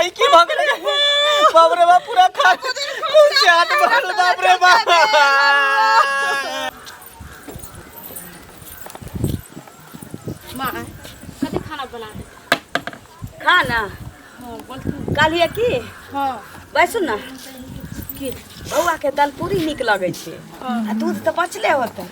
ई की भाग रे बाप रे बाप पूरा खा चाट भरल बाप रे बाप मां कथि खाना बना दे खाना हां बोल कालिया की हां बैसु ना की बौआ के दाल पूरी निक लगे छे आ दूध तो बचले होते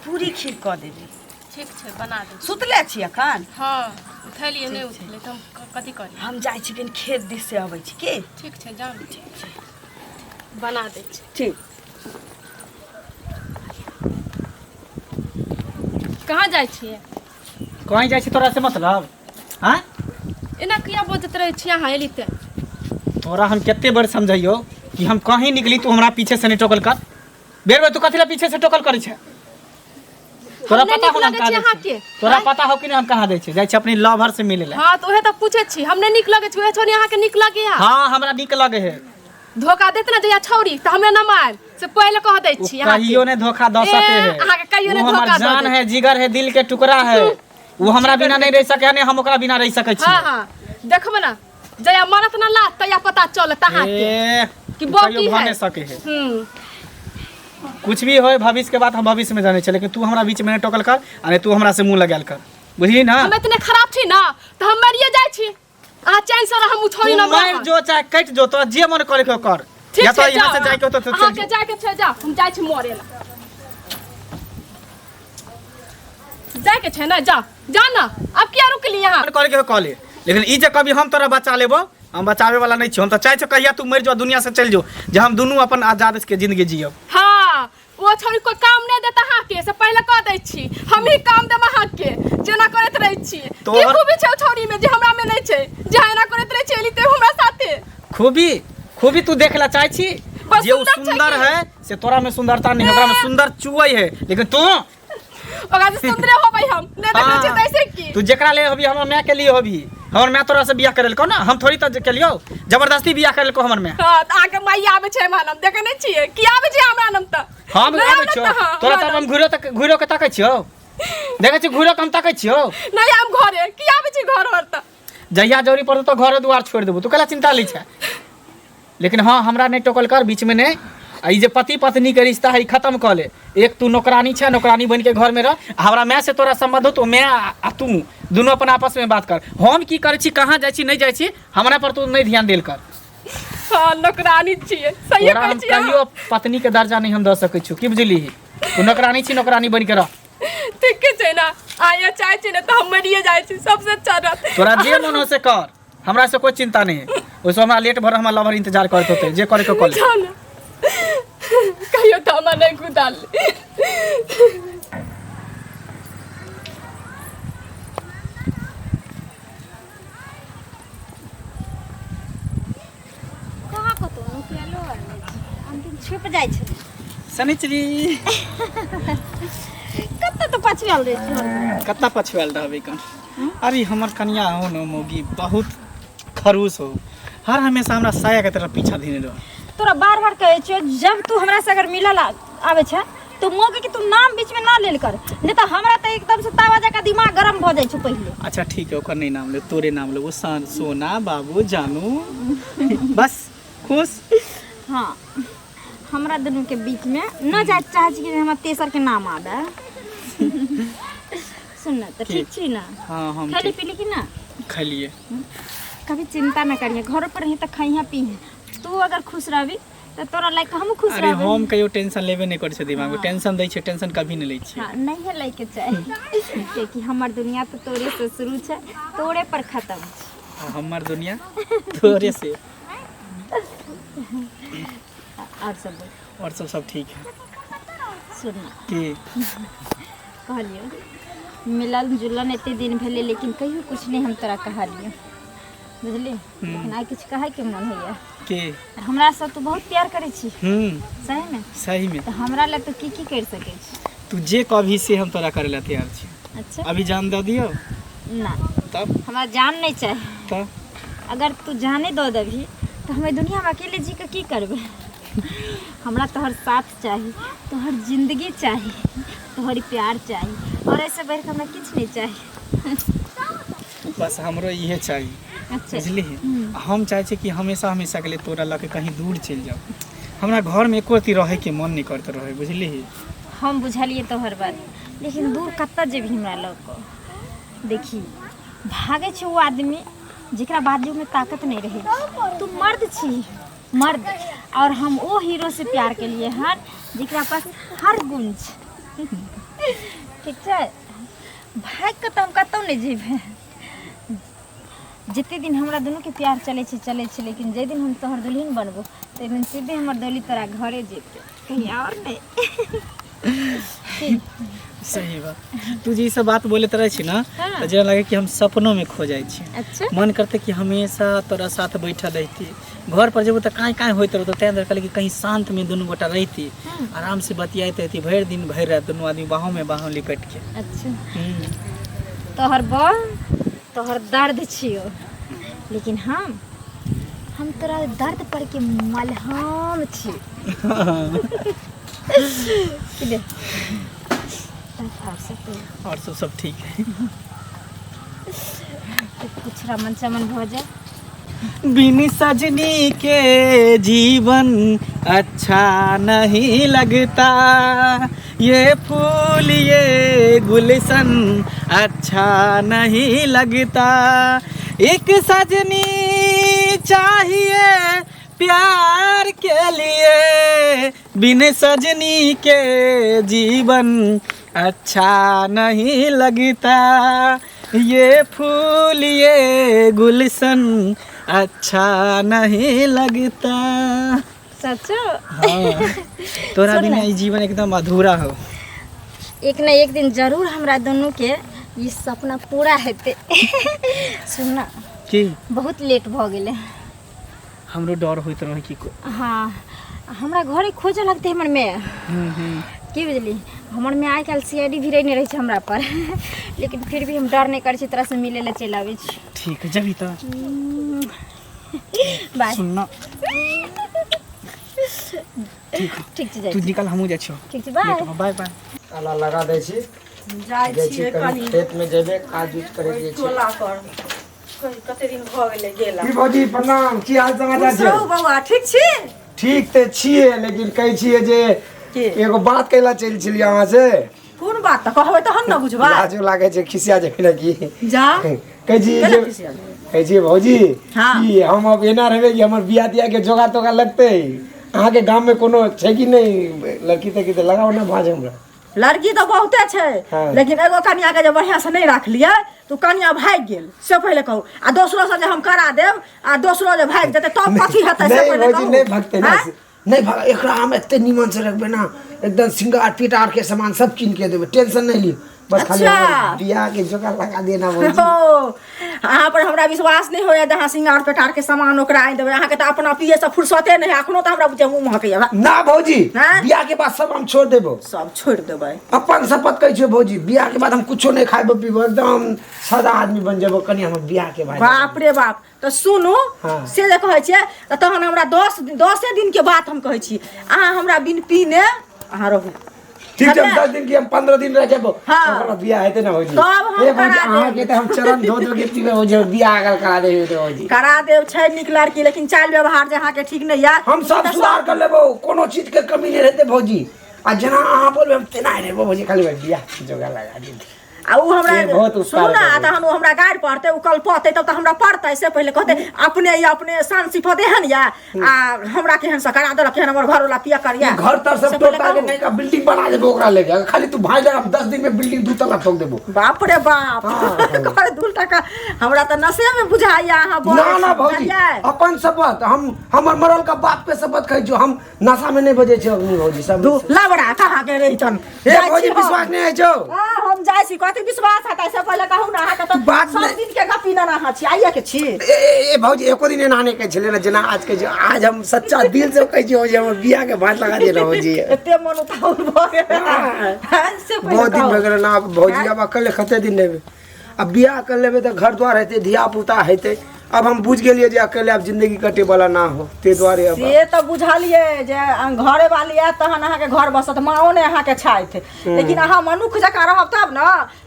पूरी खीर क देबी ठीक छे बना दे सुतले छी अखन हां उठलिए नहीं उठले त हम कथि करी हम जाय छी बिन खेत दिस से आबै छी के ठीक छे जान ठीक छे बना दे ठीक कहां जाय छिए कहीं जाय छी तोरा से मतलब हां एना किया बोलत रहे छी अहां एली ते तोरा हम केते बार समझाइयो कि हम कहीं निकली तू हमरा पीछे से नहीं टोकल कर बेर बेर तू कथिला पीछे से टोकल करे छे तोरा पता हो ना कहां के तोरा पता हो कि नहीं हम कहां दे छे जाय छे अपनी लवर से मिले ले हां तो ओहे त पूछे छी हमने निक लगे छी ओहे छोरी अहां के निक लगे या हां हमरा निक लगे है धोखा देत ना जया छौरी त हमरा न मार से पहले कह दे छी अहां कहियो ने धोखा द सके है अहां के कहियो ने वो धोखा हमर जान है जिगर है दिल के टुकड़ा है वो हमरा बिना नहीं रह सके ने हम ओकरा बिना रह सके छी हां हां देखब ना जया मानत ना ला तया पता चलत अहां के कि बाकी है बने सके है कुछ भी होए भविष्य के बात हम भविष्य में जाने छे लेकिन तू हमरा बीच में टोकल कर अरे तू हमरा से मुंह लगाल कर बुझली ना हम इतने खराब छी ना त हम मरिए जाय छी आ चैन से हम छोड़ी ना मार जो चाहे कट जो तो जे मन करे के कर या तो यहां से जाय के तो अहां के जाय के छे जा हम जाय छी मरे ला जाय के छे ना जा जा ना अब किया रुकली यहां करे के कॉले लेकिन ई जे कभी हम तोरा बचा लेबो हम बचावे वाला नहीं छी हम तो चाहे छ कहिया तू मर जा दुनिया से चल जो जे हम दोनों अपन आजाद के जिंदगी जियो हां वो छोरी को काम नहीं देता हां के से पहले कह दै छी हम ही काम देबा हां के जेना करत रहै छी की खूबी छै छोरी में जे हमरा में नहीं छै जे एना करत रहै छी एली ते हमरा साथे खूबी तू देखला चाहे छी जे उ सुंदर है से तोरा में सुंदरता नहीं ओकरा में सुंदर चुवई है लेकिन तू ओकरा से सुंदर होबै हम नहीं देखै छी तैसे की तू जेकरा ले होबी हमर मैं के लिए होबी हमर मैं तोरा से बियाह करल को ना हम थोड़ी त के लियो जबरदस्ती बियाह करल को हमर मैं हां त आके माई आबै छै मानम देखे नहीं छी की आबै छै हमरा नाम त हम आबै छौ तोरा त हम घुरो के ताकै छियो देखै छी घुरो के हम ताकै छियो नहीं हम घरे की आबै छी घर पर त जहिया जरूरी पड़तो तो घर द्वार छोड़ देबो तू कला चिंता लै छै लेकिन हां हमरा नहीं टोकल कर बीच में नहीं ई जे पति पत्नी के रिश्ता है खत्म कर ले एक तू नौकरानी छे नौकरानी बन के घर में रह हमरा मैं से तोरा संबंध हो तो मैं आ तू दोनों अपन आपस में बात कर हम की करे छी कहां जाय छी नहीं जाय छी हमरा पर तू नहीं ध्यान देल कर हां नौकरानी छिए सही कहै छी कहियो पत्नी के दर्जा नहीं हम द सकै छी की बुझली तू नौकरानी छी नौकरानी बन के रह ठीक छै ना आया चाहे छी ना तो हम मरिए जाय छी सबसे अच्छा रहत तोरा जे मन हो से कर हमरा से कोई चिंता नहीं है ओसो हमरा लेट भर हमरा लवर इंतजार करत होते जे करे के कर ले कहियो तो हम नहीं गुदाल कहाँ को तो निकलो अंतिम छुप जाय छै सनिचरी कत्ते तो पछुआल रे छी कत्ता पछुआल रहबे कन अरे हमर कन्या हो न मोगी बहुत खरूस हो हर हमेशा हमरा साया के तरफ पीछा धीने रह तोरा बार बार कहै छियो जब तू हमरा से अगर मिलल आवे छै तो मोगे के तू नाम बीच में ना लेल कर नहीं तो हमरा तो एकदम से तावा जका दिमाग गरम भ जाय छै पहिले अच्छा ठीक है ओकर नहीं नाम ले तोरे नाम ले वो सोना बाबू जानू बस खुश हां हमरा दोनों के बीच में न जाय चाहे छी कि हमरा तेसर के नाम आवे सुन ना तो ठीक छी ना हां हम खाली पीली कि ना खालिए कभी चिंता ना करिए घर पर रही त खइया पी तू अगर खुश रहबी तो तोरा लाइक हम खुश अरे रहबे हम कहियो टेंशन लेबे नहीं करे छै दिमाग में टेंशन दै छै टेंशन कभी नहीं लै छै हां नहीं है लाइक चाहिए क्योंकि हमर दुनिया तो तोरे से शुरू छै तोरे पर खत्म छै हमर दुनिया तोरे से और सब ठीक है सुन की कहलियो मिलन जुलन एते दिन भेले लेकिन कहियो कुछ नहीं हम तोरा कहलियो बुझली लेकिन आई कुछ कहे के मन होइया के हमरा से तू बहुत प्यार करे छी सही में तो हमरा ले तो की कर सके छी तू जे कभी से हम तोरा करे ला तैयार छी अच्छा अभी जान दे दियो ना तब हमरा जान नहीं चाहिए तब अगर तू जाने दो देबी तो हमें दुनिया में अकेले जी के की करबे हमरा तोहर साथ चाहिए तोहर जिंदगी चाहिए तोहर प्यार चाहिए और ऐसे बढ़ के हमरा कुछ नहीं चाहिए बस हमरो इहे चाहिए अच्छा बुझली हम चाहे छी कि हमेशा हमेशा के लिए तोरा लके कहीं दूर चल जाओ। हमरा घर में एको रती रहे के मन नहीं करते रहे, बुझली। हम बुझलिए तोहर बात, लेकिन दूर कत्ता जेबी हमरा लोग को। देखी भागे छे वो आदमी जेकरा बाजू में ताकत नहीं रहे। तू मर्द छी, मर्द, और हम वो हीरो से प्यार के लिए हर जेकरा पास हर गुण छै। ठीक है, भाग के हम कतौ नहीं जेबे। जितने दिन हमरा दोनों के प्यार चले छे, लेकिन जे दिन हम तोहर दुल्हन बनबो ते दिन सीधे हमर डोली तोरा घरे जेते, कहीं और नहीं। सही बात। तू जी सब बात बोले तरह छी ना, तो जेना लगे कि हम सपनों में खो जाए छी। अच्छा, मन करते कि हमेशा तोरा साथ बैठल रहती। घर पर जेबो तो काई होते रहो, तो तैं कहले कि कहीं शांत में दोनों गोटा रहती, आराम से बतियाते रहती भर दिन भर रात, दोनों आदमी बाहों में बाहों लिपट के। अच्छा, तोहर बल तोहर दर्द छियो, लेकिन हम तोरा दर्द पर के मलहम छी। कि दे और सब ठीक है। कुछ रमन चमन भ जाए। बिन सजनी के जीवन अच्छा नहीं लगता, ये फूल ये गुलशन अच्छा नहीं लगता। एक सजनी चाहिए प्यार के लिए, बिन सजनी के जीवन अच्छा नहीं लगता। ये फूल ये गुलशन अच्छा नहीं लगता। सचो? हाँ, तोरा बिना ये जीवन एकदम अधूरा हो। एक न एक दिन जरूर हमरा दोनों के ये सपना पूरा हेते। सुनना की बहुत लेट भ गेले। हमरो डर होइत रहे कि हाँ, हमरा घरे खोजे लगते हमर में। की बुझली, हमर में आइ काल सीआईडी भी नहीं रही हमरा पर। लेकिन फिर भी हम डर नहीं करे तरह से मिले ला चल आवे छी। ठीक है, जभी तो बाय। सुनना ठीक छै, तू निकल, हमहू जाइ छियो। ठीक छै, बाय बाय बाय। ताला लगा दै छी, जाइ छियै कनी खेत में जेबे काज उज करे के छै। टोला कर कते दिन भ गेलै गेला। की भौजी प्रणाम, की हाल समाचार छै? सब बौआ ठीक छी? ठीक ते छियै, लेकिन कहै छियै जे के एगो बात कहला चल छलियै अहाँ से। कोन बात त कहबै तहन न बुझबा। लाजो लागे छै, खिसिया जेबै ना की। जा कहै छी केना जे खिसिया जेबै? कहै छी भौजी हाँ। कि हम अब एना रहबै कि हमर बियाह तियाह के जोगाड़ तोगाड़ लगतै। अहाँ के गांव में कोनो छै कि नहीं लड़की तकी त लगाओ ना भाज हमरा। लड़की तो बहुते छै, हाँ। लेकिन एगो कन्या के जे बढ़िया से नहीं रख लिया तो कन्या भाग गेल से पहले कहू। आ दोसरो से जे हम करा देब आ दोसरो जे भाग जेतै तब कथी हेतै से नहीं पहले भौजी कहू। नहीं भगते ना, हाँ? नहीं भाग। एकरा हम एते निमन से रखबे ना, एकदम सिंगार पीटार के सामान सब किन के देबे, टेंशन नहीं लियो। बस खाली अच्छा। हमर बियाह के जोगाड़ लगा देना भौजी। ओ, अहाँ पर हमरा विश्वास नहीं होया जहाँ सिंगार पेटार के सामान ओकरा आनि देबै। अहाँ के तो अपना पिए से फुर्सते नहीं है, अखनो तो हमरा बुझे मुंह महकैया। ना भौजी, हाँ? बियाह के बाद सब हम छोड़ देबो। सब छोड़ देबै। अपन शपथ कहै छियो भौजी, बियाह के बाद हम कुछो नहीं खाइबो पीबो, एकदम सादा आदमी बन जेबो। कनी हम बियाह के बाद बाप रे बाप। तो सुनू, हाँ। से जे कहै छियै त तहन हमरा 10 दिन के बात हम कहै छी, अहाँ हमरा बिन पीने अहाँ रहू। ठीक है, हमे- 10 दिन की हम 15 दिन रह जेबो। हाँ। ओकरा बियाह हेतै ना भौजी। तब हम ए भौजी, करा अहाँ देब। के त हम चरण धो धो के पीबे हो जे बियाह अगर करा देबे तो भौजी। करा देव छै नीक लड़की, लेकिन चाल व्यवहार जे अहाँ के ठीक नहीं है। हम सब सुधार कर लेबो, कोनो चीज के कमी नहीं रहते भौजी। आ जना अहाँ बोलबे हम तेना रहबो भौजी, खाली बियाह के जोगाड़ लगा दी। आ उ हमरा ये बहुत उपकार सुनू ना, है। तहन उ हमरा गाड़ पड़तै, उ कल पड़तै तब त हमरा पड़तै। से पहले कहतै अपने शान सिफत एहन या आ हमरा केहन से करा देलक, केहन हमर घर वाला पिया करिया। घर तर सब तोड़ता के नहीं का बिल्डिंग बना देबो ओकरा लेके। खाली तू भाई लगा 10 दिन में बिल्डिंग 2 तला ठोक देबो। बाप रे बाप। हाँ। कर दूल टका हमरा त नशे में बुझाइया अहाँ बोलै ना ना छी, भौजी, बुझलियै? अपन शपथ हम हमर मरल का बाप पे शपथ कहै छौ। हम नशा में नहीं बजे छै अग्नि भौजी सब। दू लबड़ा कहाँ के रही छन। ए जाइ भौजी छी हम। विश्वास नहीं है छौ। हम जाइ छी, कथी विश्वास हेतै से पहिले कहू ना। अहाँ के त बात सब नहीं- दिन के गपी ना अहाँ छी, आइए के छी। ए भौजी एको दिन एना नहीं कहै छलै ना, जेना आज कहै छौ। आज हम सच्चा दिल से कहै छी भौजी, हमर बियाह के भात लगा देना भौजी। एते मन उताउल भ गेल। हाँ, से पहिले बहुत दिन कहू। भऽ गेल ना भौजी। अब अकेले कते दिन लेबे। अब बियाह कर लेबे तो घर द्वार हेतै, धिया पुता हेतै। अब हम बुझ गेलिए जे अकेले अब जिंदगी कटे वाला ना हो ते द्वारे अब से तो बुझलिए जे घरे वाली है तहन अहाँके घर बसत माओ ने अहाँके छाइत लेकिन अहाँ मनुख जकाँ रहब तब न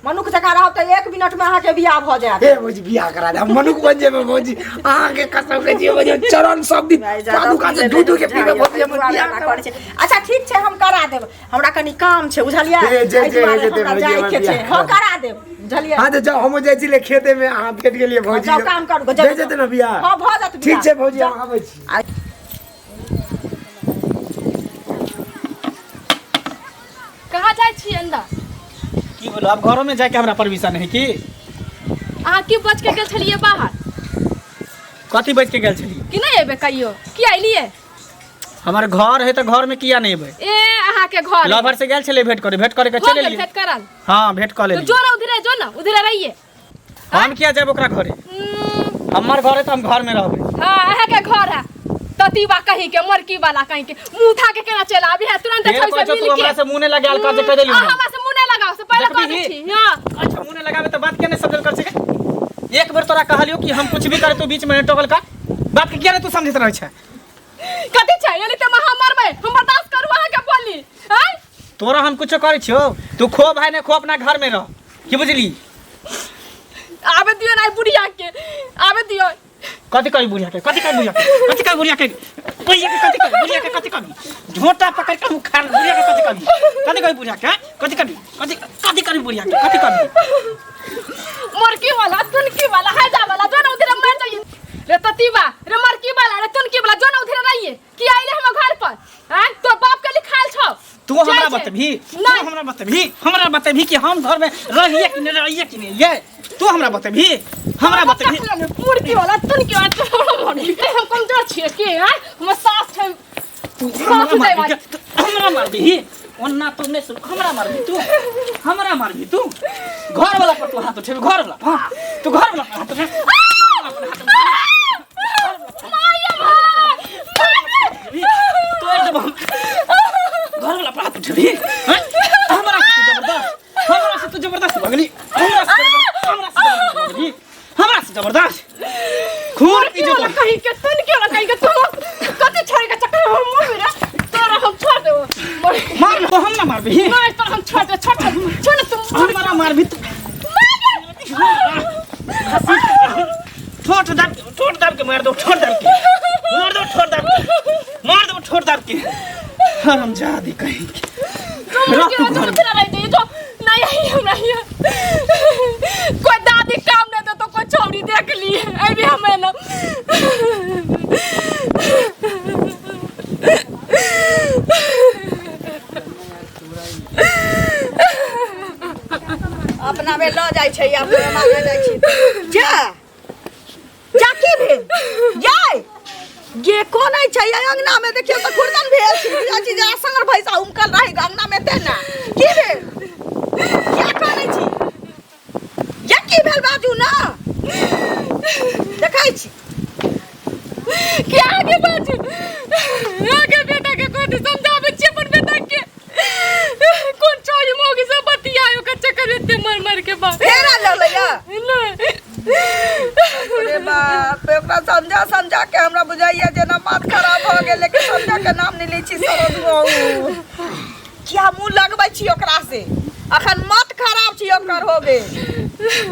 मनुख जकाँ रहब तऽ 1 मिनट में अहाँके बियाह भ जायत हे भौजी बियाह करा दे हम मनुख बन जेबे भौजी अहाँ के कसम के जीव भौजी चरण सब दिन पादुका से दूध के पीबे भौजी हम बियाह करै छै अच्छा ठीक छै हम करा देब हमरा कनी काम छै बुझलिए जाय के छै हम करा देब बुझलिए हां तो जाओ हम जाय छी ले खेते में अहाँ भेट गेलिए भौजी जाओ काम करू दे जेते ना बियाह हां भ जात बियाह ठीक छै भौजी हम आबै छी कहाँ जाइ छी अंदा की बोलो अब घरों में जाके हमरा परमिशन है कि अहाँ की बच के गेल छलिए बाहर कथी बच के गेल छली कि नहीं एबे कहियो की आइलिए हमारे घर है तो घर में किया नहीं एबै ए अहाँ के घर लवर से गेल छले भेंट करे के चले लिए भेट करल हां भेंट कर ले तो जो ना उधरे रहिए हम किया जाब ओकरा घरे हमार घर है तो हम घर में रहबे हां अहाँ के घर है ततीबा कहीं के मरकी वाला कहीं के मुंह उठा के केना चला अभी है तुरंत फिर छै से तू मिल हमरा के से मुंह ने लगाल कर दे कह देली हमरा से मुंह नहीं लगाओ से पहले कह दै छी हां अच्छा मुंह ने लगावे तो बात केने समझल कर सके एक बार तोरा कहलियो कि हम कुछ भी करे तो बीच में टोकल का बात के किया रे तू समझत रह छै कथि छै यानी ते हम मरबै हम बर्दाश्त करू अहाँ के बोली हैं तोरा हम कुछ करे छियो तू खो भाई ने खो अपना घर में रह की बुझली आबे दियो ना बुढ़िया के आबे दियो कथी करी बुढ़िया के कथी करी बुढ़िया के कथी करी बुढ़िया के बुढ़िया के कथी करी झोटा पकड़ के मुंह खार बुढ़िया के कथी करी बुढ़िया के कथी करी बुढ़िया के कथी करी मरकी वाला तुनकी वाला हैजा वाला जो ना उधर मर जाइए रे ततीबा रे मरकी वाला रे तुनकी वाला जो ना उधर रहिए की आइले हम घर पर हैं तो बाप के लिखाल छौ तू हमरा बतबी कि हम घर में रहिए कि नहीं रहिए कि नहीं ये तू हमरा बतबी मुर्गी वाला तुनकी वाला तो मर गई हम कमजोर छिए के हैं हम सास छै हमरा मार दी ओन्ना तो नहीं सुन हमरा मार दी तू घर वाला पर तू हाथ उठे घर वाला हां तू घर वाला हाथ उठे माया तो एकदम घर वाला पर हाथ उठे हमरा से तू जबरदस्त भगली हमरा से जबरदस्त खून की वाला कहीं के तुनकी वाला कहीं के तुम कथि छोड़ के चक्कर हम मेरा तोरा हम छोड़ दे मार लो हम ना मार भी नहीं तो हम छोड़ तुम हमारा मार भी ठोट दाब के मार दो ठोट दाब के हम जादी कहेंगे कोई दादी काम नहीं दे तो कोई छौरी देख लिए अभी हमें ना अपना में ल जाय छै अपना में मांगे जाय छै जा की भेल जाय गे कोन छै अंगना में देखियो त खुरदन भेल छै बुझा छी जे संगर भैसा उमकल रही अंगना में तेना की भेल क्या करै छी या की भेल बाजू ना देखै छी क्या आगे बाजू आगे बेटा के कोई समझावे छी अपन बेटा के कौन छोरी मोगी से बतियायो के चक्कर में मर के बाप फेरा लगलैया नहीं अरे बाप ओकरा समझा के हमरा बुझाइया जे ना माथ खराब भ गेल लेकिन समझा के नाम नहीं लै छी सरद बाबू क्या मुंह लगबै छी ओकरा से अखन मत खराब छी ओकर हो गेल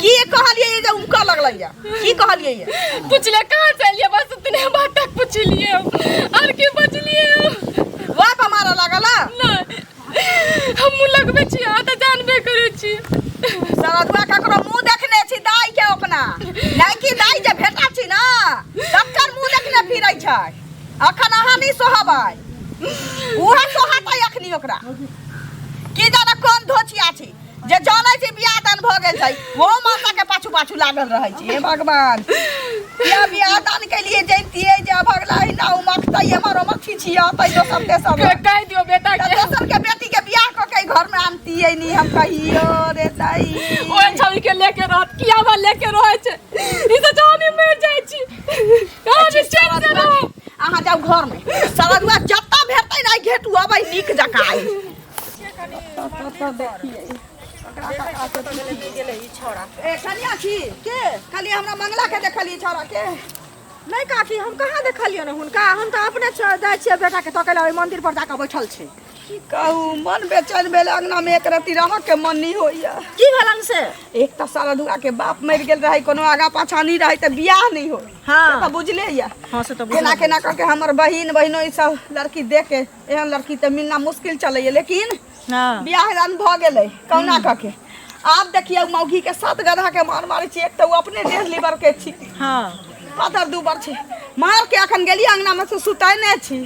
की कहलिए जे उनका लगलैया की कहलिए ये पूछले कहां से लिए बस इतने बात तक पूछ लिए और की पूछ लिए वाप हमारा लागला नहीं हम मुंह लगबै छी आ त जानबे करै छी सरदवा ककरो मुंह देखने छी दाई के ओकना नहीं कि दाई जे भेटा छी ना तकर मुंह देखने फिरै छै अखन अहाँ नहीं सोहबै उहे सोहतै अखनी ओकरा की जाने कोन धोचिया छी जे जानै छी बियाह दान भ गेल छै वो माता के पाछू लागल रहै छी हे भगवान या बियाह दान के लिए जैतिए जे भगलाई ना उमकतै हमारो मछी छिया तै दोसर के सब कह दियो बेटा के दोसर के बेटी के बियाह क के घर में आनतिए नहीं हम कहियो रे दाई ओए छौरी के लेके रहत किया बा लेके रहै छै ई त जामी मर जाय छी हम चैन से रह अहाँ जाओ घर में सरदुआ जत्ता भेटतै नहीं घेटू अबै नीक जकाँ आई ए कनिया छी के खाली हमरा मंगला के देखलिए छौड़ा के नहीं काकी हम कहाँ देखलियो न हुनका हम तो अपने जाय छियै बेटा के तकैला ओइ मंदिर पर जाके बैठल छै की कहू मन बेचैन भेल अंगना में एक रति रह के मन नहीं होइया की भेलन से एक त सारा दुआ के बाप मर गेल रहे कोनो आगा पाछा नहीं रहे त बियाह नहीं हो हाँ। तो बुझले या हां से तो केना केना करके हमर बहिन बहिनो ई सब लड़की देख के एहन लड़की त मिलना मुश्किल चलैया लेकिन हां बियाह दान भ गेलै कौना करके आप देखिए मौगी के 7 गधा के मार मारे छी एक त वो अपने देह लीवर के छी हां पातर दूबर छै मार के अखन गेली अंगना में से सुताई नै छी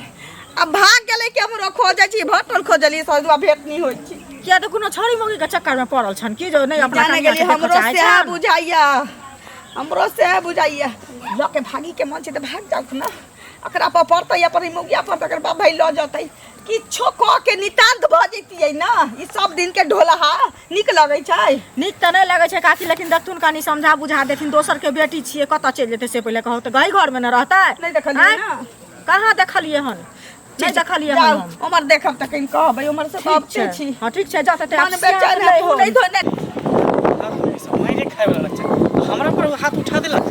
अब भाग गेलै कि हमरो खोजै छी भटल खोजली सदुआ भेट नहीं होई छी किया तो कोनो छौरी मौगी के चक्कर में पड़ल छन की जो नहीं अपना जाने गेली हमरो से बुझाइया हमरो से बुझाइया ल के भागी के मन छै त भाग जाऊ ना अकरा पर पड़तै या पर मौगिया पर तकर बाप भाई ल जतै किछो क के नितांत भ जैतियै ना ई सब दिन के ढोलहा निक लगै छै नीक त नहीं लगे छै काकी लेकिन देखथुन कानी समझा बुझा देथिन दोसर के बेटी छियै कत चल जेतै से पहिले कहू त गई घर में न रहतै नहीं देखलियै ना कहाँ देखलिए हन नहीं देखलिए हन हम उमर देखब त कहीं कहबै उमर से बाप ठीक छी छै हां ठीक छै जा त मन बेचैन है तू नहीं धोने मारे खाए वाला लग हमरा पर हाथ उठा देलक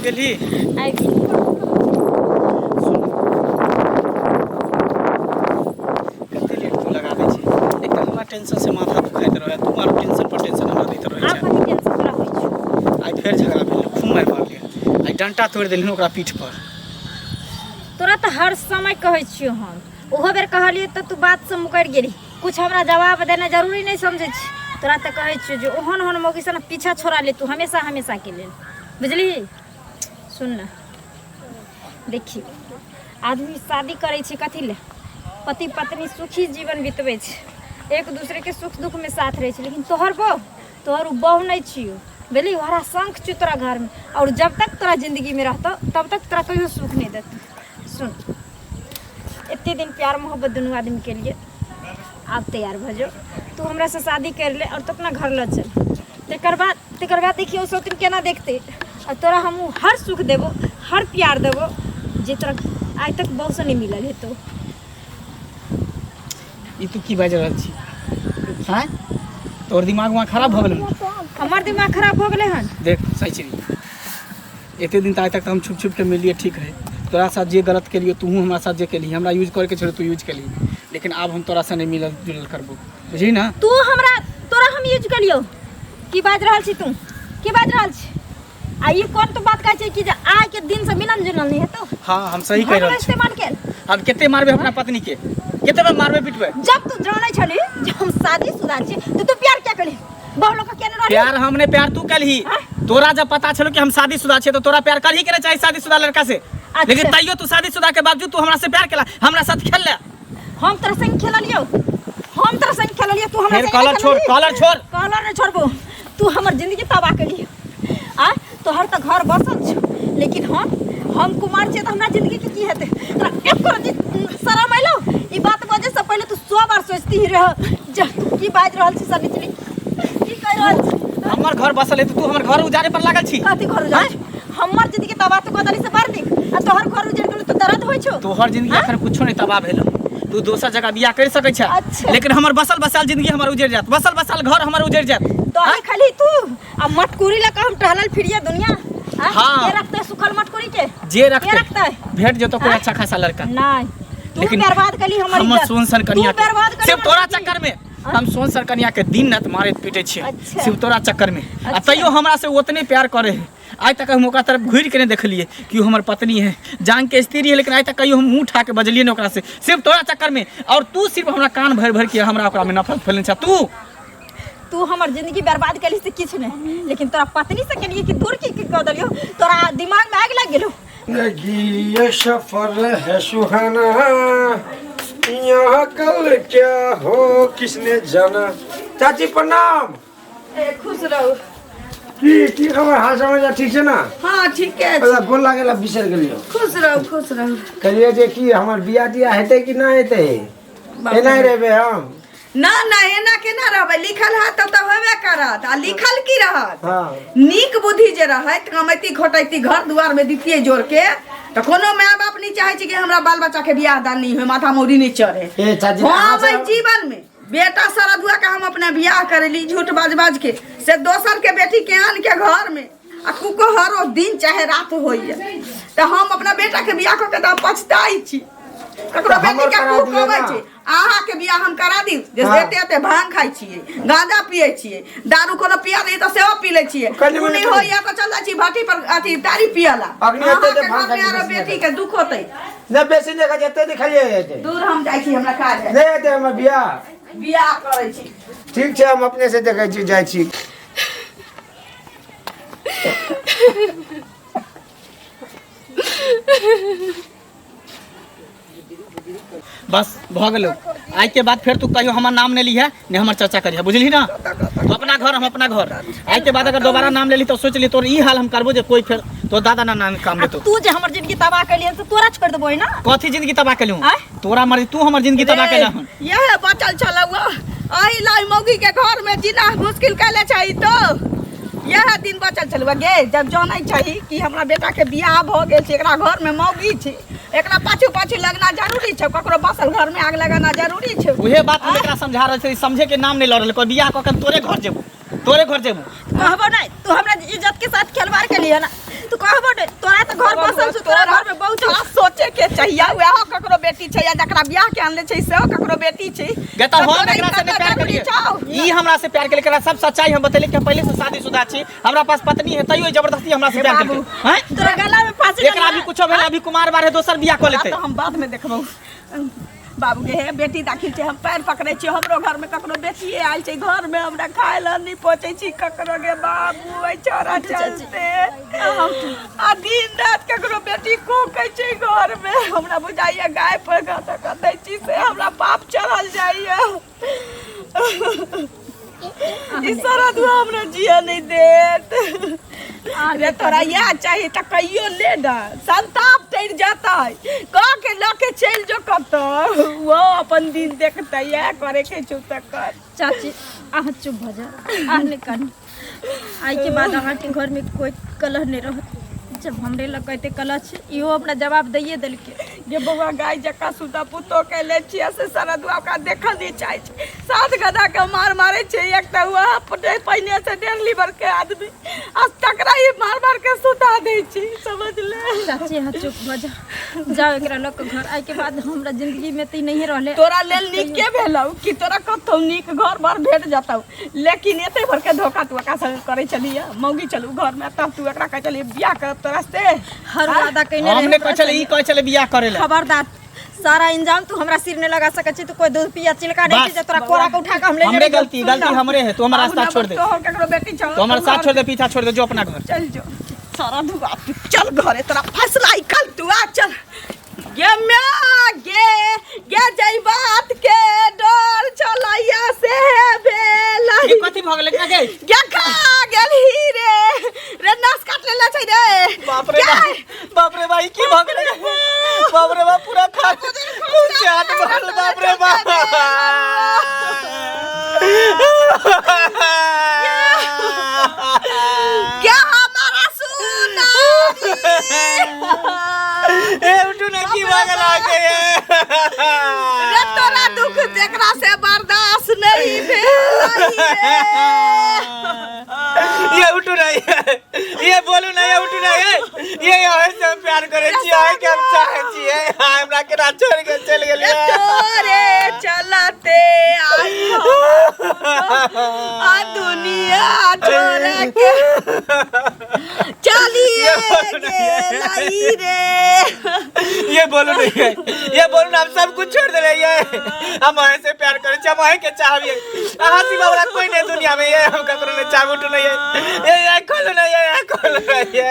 गेली आई कते लेट तू लगा दै छी एक हमरा टेंशन से माथा दुखाइत रहे तू मार टेंशन पर टेंशन हमरा दैत रहे आप कनी टेंशन तोरा होई छै आई फेर झगड़ा भेल खूब मार मारलिए आई डंटा तोड़ देलिन ओकरा पीठ पर तोरा तो हर समय कहै छियो हम ओहो बेर कहलिए त तू बात से मुकर गेली कुछ हमरा जवाब देना जरूरी नहीं समझै छी तोरा त कहै छियो जे ओहन ओहन मौगी से पीछा छोड़ा ले तू हमेशा हमेशा के लेल बुझली सुन ना देखी आदमी शादी करे छै कथी ले पति पत्नी सुखी जीवन बितबै छै एक दूसरे के सुख दुख में साथ रहे छै लेकिन तोहर बहू नहीं छियो बुझली वहरा शंख छु तोरा घर में और जब तक तोरा जिंदगी में रहतो तब तक तोरा कहियो सुख नहीं देतो सुन इतने दिन प्यार मोहब्बत दोनों आदमी के लिए आप तैयार भ जाओ तू हमरा से शादी कर ले और तू अपना घर ल चल तेकर बाद देखियो सब दिन केना देखते और तोरा हम हर सुख देबो हर प्यार देबो जे तोरा आज तक बहुत से नहीं मिलल है तो ई तू की बाज रहल छी हां तोर दिमाग में खराब भ गेलै हमार दिमाग खराब हो गेले हन देख सही छी एते दिन आज तक हम छुप छुप के मिलिए ठीक है तोरा साथ जे गलत के लिए तू हमरा साथ जे केली हमरा यूज करके छोड़ तू यूज केली लेकिन अब हम तोरा से नहीं मिलल जुलल करबो बुझी ना तू हमरा तोरा हम यूज करियो की बाज रहल छी तू की बाज रहल छी आ ये कौन तो बात कहै छै कि जे आइ के दिन से मिलन जुलल नहीं है तो हां हम सही कह रहल छी इस्तेमाल के अब केते मारबे अपना पत्नी के केते बार मारबे पिटबे जब तू जानै छली जे हम शादीशुदा छी तो तू प्यार क्या करी बहु लोग के न प्यार हमने प्यार तू कलही तोरा जब पता चलो कि हम शादीशुदा छे तो तोरा प्यार कर ही करे चाहिए शादीशुदा लड़का से लेकिन तइयो तू शादीशुदा के बावजूद तू हमरा से प्यार केला हमरा साथ खेल ले हम तोरा संग खेललियो तू हमरा फिर कॉलर छोड़ कॉलर नहीं छोड़बो तू हमर जिंदगी तबाह करियो आ तोहर त घर बसल छ लेकिन हम कुमार छे त हमरा जिंदगी के की हेते तोरा एको रति शरम आइलो ई बात बजे से पहले तू 100 बार सोचती ही रह जा तू की बाज रहल छी सवित्री की कह रहल छी हमर घर बसल है तो तू हमर घर उजारे पर लागल छी कथी घर उजारे हमर जिंदगी तबाह तो कदली से बार दी आ तोहर घर उजाड़ गेलो तो दर्द होय छो तोहर जिंदगी अखन कुछो नहीं तबाह भेलो तू दोसर जगह बियाह कर सकै छ अच्छा। लेकिन हमर बसल बसाल जिंदगी हमर उजड़ जात बसल बसाल घर हमर उजड़ जात तो ही खाली तू आ मटकुरी ला हम टहलल फिरिया दुनिया हाँ। ये रखते सुखल मटकुरी के जे रखते ये रखते भेट जो तो कोई अच्छा खासा लड़का नहीं तू लेकिन बर्बाद कली हमर हमर इज्जत। सोन सन कन्या तू बर्बाद कली सिर्फ हमर तोरा जिंदगी। चक्कर में हम सोन सर कन्या के दिन रात मारे पीटे छे अच्छा। सिर्फ तोरा चक्कर में आ अच्छा। तइयो हमरा से उतने प्यार करे है आज तक हम ओकरा तरफ घूर के नहीं देखलिए कि वो हमर पत्नी है जान के स्त्री है लेकिन आज तक कहियो हम मुंह उठा के बजलिए न ओकरा से सिर्फ तोरा चक्कर में और तू सिर्फ हमरा कान भर भर के हमरा ओकरा में नफरत फैलन छ तू हमर जिंदगी बर्बाद कली से किछ नहीं लेकिन तोरा पत्नी से के लिए कि दूर की कह दलियो तोरा दिमाग में आग लग गेलो ये सफर है सुहाना यहाँ कल क्या हो किसने जाना चाची प्रणाम खुश रहो की खबर हाल समाचार ठीक छै ना हाँ ठीक है पहला गोल लागेला बिसर गेलियो खुश रहो कहलिए जे कि हमर बियाह दिया हेतै कि ना हेतै एनाइ रहबे हम ना ना एना केना रहबै लिखल है तब तो होबे करत आ लिखल की रहत हाँ नीक बुद्धि जे रहत कमैती खोटैती घर दुआर में दितिए जोड़ के तो कोनो माय बाप नहीं चाहे छी कि हमरा बाल बच्चा के बियाह दान नहीं हो माथा मोड़ी नहीं चढ़े ए चाची हम जीवन में बेटा सरधुआ के हम अपने बियाह करेली झूठ बाज बाज के से दोसर के बेटी के आन के घर में आ कुको हरो दिन चाहे रात होइए तो हम अपना बेटा के बियाह क के तो पछताई छी ककरो बेटी के कुक होवे छी आहा के बियाह हम करा दी जे बेटे ते भांग खाई छिए गांजा पिए छिए दारू कोनो पिया नहीं तो सेहो पी ले छिए कुनी होइया तो चल जाई छी भाटी पर अथी तारी पियाला अग्नि एते ते भांग खाई आरो बेटी के दुख होतै न बेसी जगह जते दिखलिए जेते दूर हम जाई छी हमरा काज है दे दे हम बियाह करै छी ठीक छै हम अपने से देखै छी जाइ छी बस भ गेलो आज के बाद फिर तू कहियो हमर नाम नहीं ली है ने हमर चर्चा करिया बुझली ना तो अपना घर हम अपना घर आज के बाद अगर दोबारा नाम ले ली तो सोच ली तोर ई हाल हम करबो जे कोई फिर तो दादा ना नाम काम ले तो तू जे हमर जिंदगी तबाह कैलिए तो तोरा छोड़ देबो ना कथी जिंदगी तबाह केलू तोरा मर्जी तू हमर जिंदगी तबाह केला हन यह बचल छलौ आई लाई मौगी के घर में जीना मुश्किल कैले चाहिए तो यह दिन बचल छलौ गे जब जानै चाहिए कि हमरा बेटा के बियाह भ गेल छै एकरा घर में मौगी छै एकरा पाछू पाछू लगना जरूरी छै ककरो बसल घर में आग लगाना जरूरी छै उहे बात हम एकरा समझा रहल छी समझे के नाम नहीं ल रहल को बियाह क के तोरे घर जेबू कहबो नहीं तू हमरा इज्जत के साथ खिलवाड़ के लिए ना तू कहबो नहीं तोरा तो घर बसल छ तोरा घर में बहुत सोचे के चाहिए वह ककरो बेटी छै या जकरा बियाह के आनले छै सेहो ककरो बेटी छै गता हम एकरा से प्यार करिए ई हमरा से प्यार केले सब सच्चाई हम बतेले कि पहले से शादीशुदा छी हमरा पास पत्नी है तइयो जबरदस्ती हमरा से प्यार केले हैं तोरा गला में फांसी एकरा भी कुछो भेल अभी कुमार बारे दोसर बियाह क लेते तो हम बाद में देखबो बाबू गे हे बेटी दाखिल छै हम पैर पकड़े छी हमरो घर में ककरो बेटी आयल छै घर में हमरा खाए ल नहीं पहुंचे छी ककरो गे बाबू ए छोरा चलते आ दिन रात ककरो बेटी को कहै छै घर में हमरा बुझाइए गाय पर गाता कहै छी से हमरा पाप चढ़ल जाइए ई सारा दुआ हमरा जिया नहीं देत अरे तोरा यह चाहिए तो कहियो ले ना संताप टर जाता है कह के लके चल जो कत वो अपन दिन देखता यह करे के चुप कर चाची आह चुप भ जा आह नहीं कर आई के बाद अहाँ के घर में कोई कलह नहीं रह जब हमरे लग कहते कलह छ इहो अपना जवाब दैए देल के ये बउआ गाय जका सुता पुतो के ले छिया से सारा दुआ का देखल नहीं चाहे छै सात गधा के मार मारे छै एक त हुआ पटे पहिने से 1.5 लीटर के आदमी आज तकरा ही मार मार के सुता दे छी समझ ले चाची हाँ चुप भ जा जाओ एकरा लोग के घर आई के बाद हमरा जिंदगी में ती नहीं रहले तोरा लेल नीक के भेलौ कि तोरा कतौ नीक घर बार भेट जातौ लेकिन एते भर के धोखा तू का करे चलिए मौगी चलू घर में तब तू एकरा कह चलिए बियाह कर तोरा से हर वादा कइने हमने कह चले ई कह चले बियाह करे ले खबरदार सारा इंजाम तू हमरा सिर ने लगा सके छी तू कोई दूध पिया चिलका नहीं जे तोरा कोरा के उठा के हम ले हमरे गलती हमरे है तू हमारा रास्ता छोड़ दे तो ककरो बेटी छौ तो हमारा साथ छोड़ दे पीछा छोड़ दे जो अपना घर चल जो सारा दुआ चल घरे तोरा फैसला ही कल तू आ चल गे मैं गे जई बात के डर चलैया से भेला ये कथि भ गेलै ना गे गे खा गेलही रे नास काट लेला छै रे बाप रे भाई की भ गेलै बाप रे बाप पूरा खा चाट भरल बाप रे बाप क्या हमारा सुना ए उठू ना की भ गेला के रे तोरा दुख देखरा से बर्दाश्त नहीं भेल ये उठू ना ये बोलू ना ये उठू ना ये ऐसे प्यार करे छी आए के हम चाहे छी हमरा के ना छोड़ के चल गेलिए तोरे चलते आ दुनिया छोड़ के चलिए गेलाई रे ये बोलू नहीं ये बोलू ना हम सब कुछ छोड़ दे ये हम ऐसे प्यार करे छी हम के चाहबिए हंसी बाबा कोई नहीं दुनिया में ये हम ककरो ने चाह उठू नहीं ये खोलो ना ये खोलो ना ये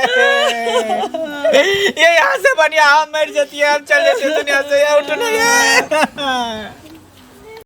यहाँ से बढ़िया हम मर जाती है हम चल जाते दुनिया से ये उठू नहीं